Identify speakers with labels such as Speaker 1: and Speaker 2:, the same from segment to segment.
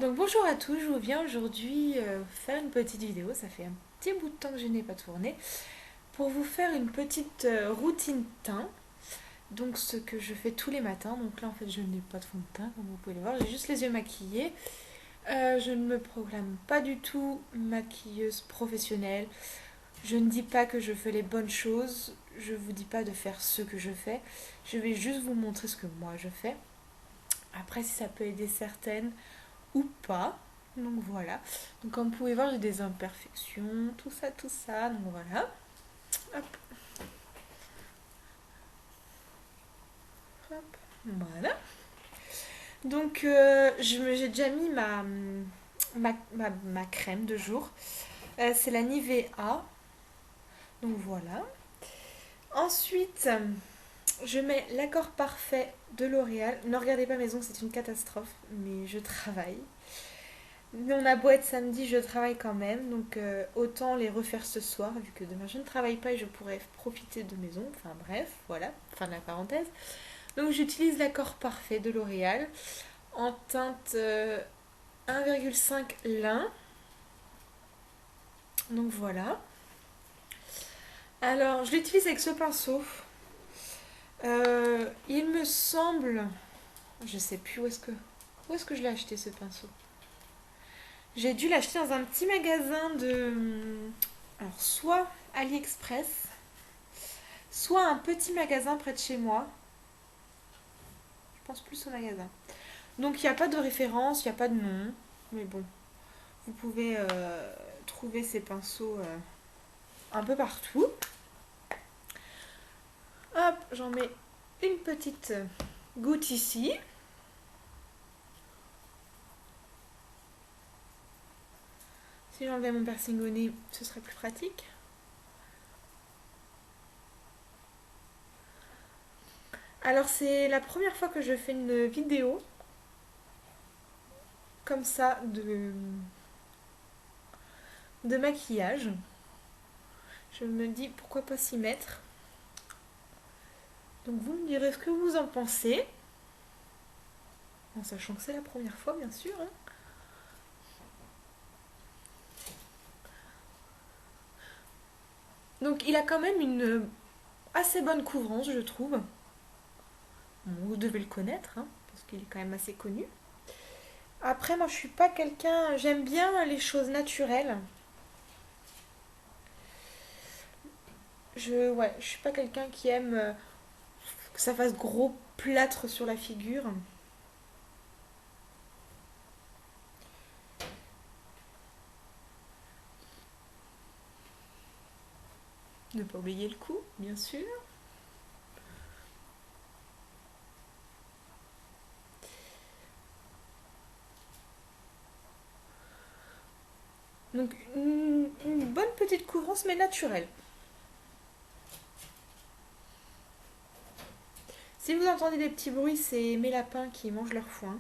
Speaker 1: Donc bonjour à tous, je vous viens aujourd'hui faire une petite vidéo, ça fait un petit bout de temps que je n'ai pas tourné, pour vous faire une petite routine teint, donc ce que je fais tous les matins. Donc là en fait je n'ai pas de fond de teint comme vous pouvez le voir, j'ai juste les yeux maquillés. Je ne me proclame pas du tout maquilleuse professionnelle, je ne dis pas que je fais les bonnes choses, je vous dis pas de faire ce que je fais, je vais juste vous montrer ce que moi je fais. Après si ça peut aider certaines ou pas. Donc voilà. Donc comme vous pouvez voir, j'ai des imperfections, tout ça, tout ça. Donc voilà. Hop, hop. Voilà. Donc j'ai déjà mis ma crème de jour. C'est la Nivea. Donc voilà. Ensuite, je mets l'accord parfait de L'Oréal. Ne regardez pas mes ongles, c'est une catastrophe, mais je travaille. On a beau être samedi, je travaille quand même, donc autant les refaire ce soir, vu que demain je ne travaille pas et je pourrais profiter de mes ongles. Enfin bref, voilà, fin de la parenthèse. Donc j'utilise l'accord parfait de L'Oréal en teinte 1,5 lin. Donc voilà. Alors je l'utilise avec ce pinceau. Il me semble, je sais plus où est-ce que je l'ai acheté ce pinceau. J'ai dû l'acheter dans un petit magasin de... Alors, soit AliExpress, soit un petit magasin près de chez moi. Je pense plus au magasin. Donc, il n'y a pas de référence, il n'y a pas de nom. Mais bon, vous pouvez trouver ces pinceaux un peu partout. Hop, j'en mets une petite goutte ici. Si j'enlevais mon piercing au nez, ce serait plus pratique. Alors c'est la première fois que je fais une vidéo comme ça de maquillage. Je me dis pourquoi pas s'y mettre. Donc vous me direz ce que vous en pensez. En sachant que c'est la première fois bien sûr. Hein. Donc il a quand même une assez bonne couvrance je trouve. Bon, vous devez le connaître hein, parce qu'il est quand même assez connu. Après moi je suis pas quelqu'un, j'aime bien les choses naturelles. Je suis pas quelqu'un qui aime que ça fasse gros plâtre sur la figure. Ne pas oublier le cou, bien sûr. Donc une bonne petite couvrance mais naturelle. Si vous entendez des petits bruits, c'est mes lapins qui mangent leur foin.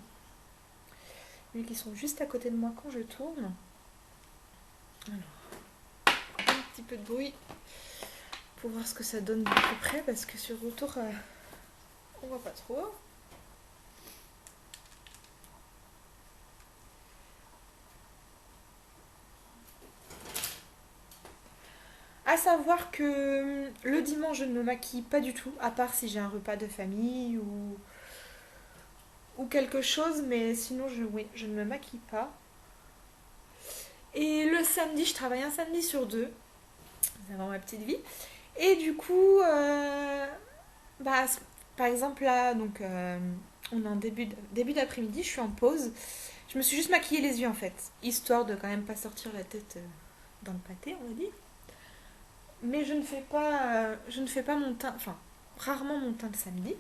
Speaker 1: Vu qu'ils sont juste à côté de moi quand je tourne. Alors, un petit peu de bruit pour voir ce que ça donne de plus près parce que sur le retour, on voit pas trop. À savoir que le dimanche, je ne me maquille pas du tout, à part si j'ai un repas de famille ou quelque chose, mais sinon, oui, je ne me maquille pas. Et le samedi, je travaille un samedi sur deux. C'est vraiment ma petite vie. Et du coup, bah, par exemple là, donc on est en début d'après-midi, je suis en pause. Je me suis juste maquillée les yeux en fait, histoire de quand même pas sortir la tête dans le pâté, on va dire. Mais je ne fais pas mon teint, enfin rarement mon teint le samedi.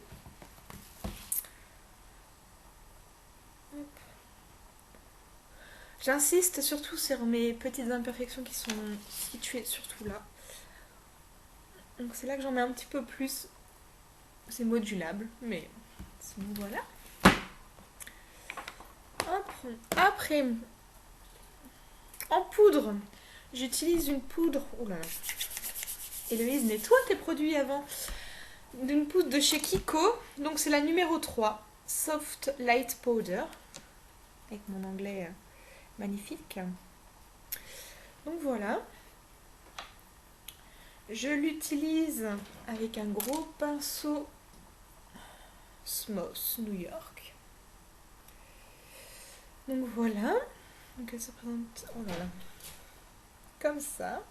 Speaker 1: J'insiste surtout sur mes petites imperfections qui sont situées surtout là. Donc c'est là que j'en mets un petit peu plus. C'est modulable, mais sinon voilà. Après, en poudre, j'utilise une poudre. Oh là là. Héloïse, nettoie tes produits avant. D'une poudre de chez Kiko. Donc c'est la numéro 3. Soft Light Powder. avec mon anglais magnifique. Donc voilà. Je l'utilise avec un gros pinceau Smooth New York. Donc voilà. Donc elle se présente, oh là là, comme ça.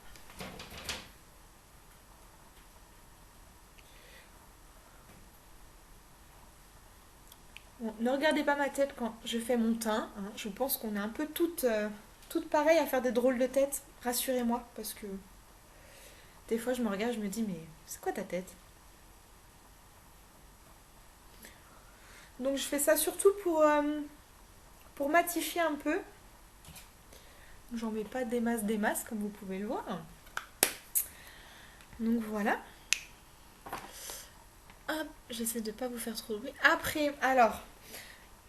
Speaker 1: Bon, ne regardez pas ma tête quand je fais mon teint, hein. Je pense qu'on est un peu toutes pareilles à faire des drôles de tête. Rassurez-moi, parce que des fois je me regarde, je me dis mais c'est quoi ta tête? Donc je fais ça surtout pour matifier un peu. J'en mets pas des masses comme vous pouvez le voir. Donc voilà. Hop, j'essaie de pas vous faire trop de bruit. Après, alors,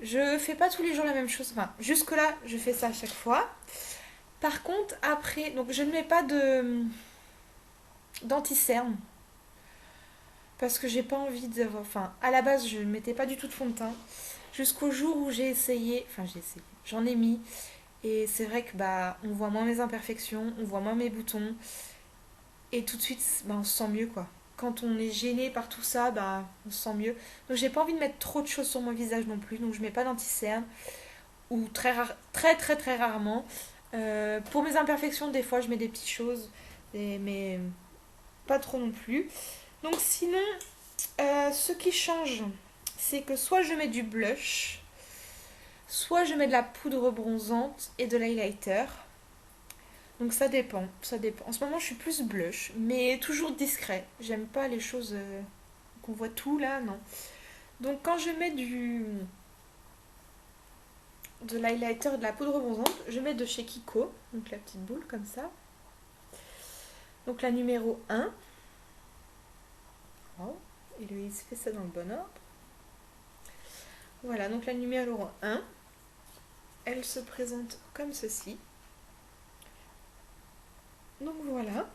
Speaker 1: je fais pas tous les jours la même chose. Enfin, jusque-là, je fais ça à chaque fois. Par contre, après, donc je ne mets pas d'anti-cerne. Parce que j'ai pas envie d'avoir. Enfin, à la base, je ne mettais pas du tout de fond de teint. Jusqu'au jour où j'ai essayé. Enfin, j'ai essayé. J'en ai mis. Et c'est vrai que bah, on voit moins mes imperfections, on voit moins mes boutons. Et tout de suite, bah, on se sent mieux quoi. Quand on est gêné par tout ça, bah, on se sent mieux. Donc j'ai pas envie de mettre trop de choses sur mon visage non plus. Donc je mets pas d'anti-cerne. Ou très rarement. Pour mes imperfections, des fois je mets des petites choses. Mais pas trop non plus. Donc sinon, ce qui change, c'est que soit je mets du blush, soit je mets de la poudre bronzante et de l'highlighter. Donc ça dépend, ça dépend. En ce moment, je suis plus blush, mais toujours discret. J'aime pas les choses qu'on voit tout là, non. Donc quand je mets de l'highlighter et de la poudre bronzante, je mets de chez Kiko, donc la petite boule comme ça. Donc la numéro 1. Oh, Héloïse fait ça dans le bon ordre. Voilà, donc la numéro 1, elle se présente comme ceci. Donc voilà.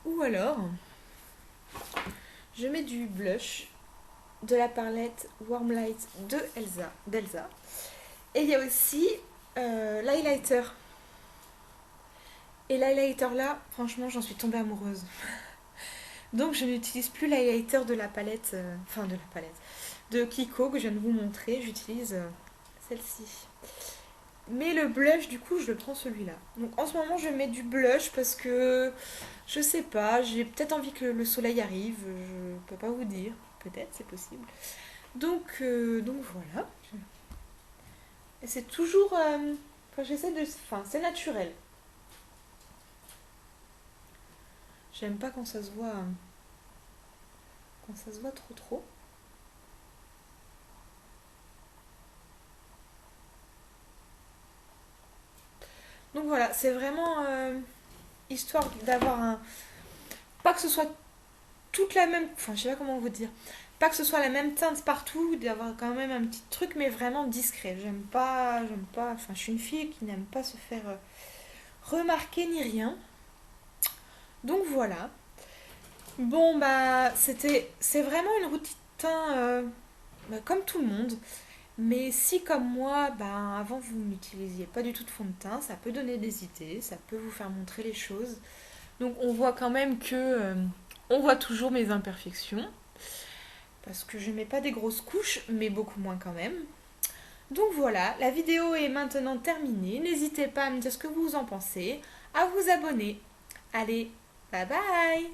Speaker 1: Ou alors, je mets du blush de la palette Warm Light d'Elsa. Et il y a aussi l'highlighter. Et l'highlighter là, franchement, j'en suis tombée amoureuse. Donc je n'utilise plus l'highlighter de la palette, de Kiko que je viens de vous montrer. J'utilise celle-ci. Mais le blush, du coup, je le prends celui-là. Donc en ce moment, je mets du blush parce que je sais pas, j'ai peut-être envie que le soleil arrive. Je peux pas vous dire. Peut-être, c'est possible. Donc voilà. Et c'est toujours. Enfin, j'essaie de. Enfin, c'est naturel. J'aime pas quand ça se voit. Quand ça se voit trop. Donc voilà, c'est vraiment histoire d'avoir un. Pas que ce soit toute la même. Enfin, je sais pas comment vous dire. Pas que ce soit la même teinte partout, d'avoir quand même un petit truc, mais vraiment discret. J'aime pas. Enfin, je suis une fille qui n'aime pas se faire remarquer ni rien. Donc voilà. Bon, bah, c'est vraiment une routine teint bah, comme tout le monde. Mais si comme moi, bah, avant vous n'utilisiez pas du tout de fond de teint, ça peut donner des idées, ça peut vous faire montrer les choses. Donc on voit quand même que on voit toujours mes imperfections. Parce que je mets pas des grosses couches, mais beaucoup moins quand même. Donc voilà, la vidéo est maintenant terminée. N'hésitez pas à me dire ce que vous en pensez, à vous abonner. Allez, bye bye!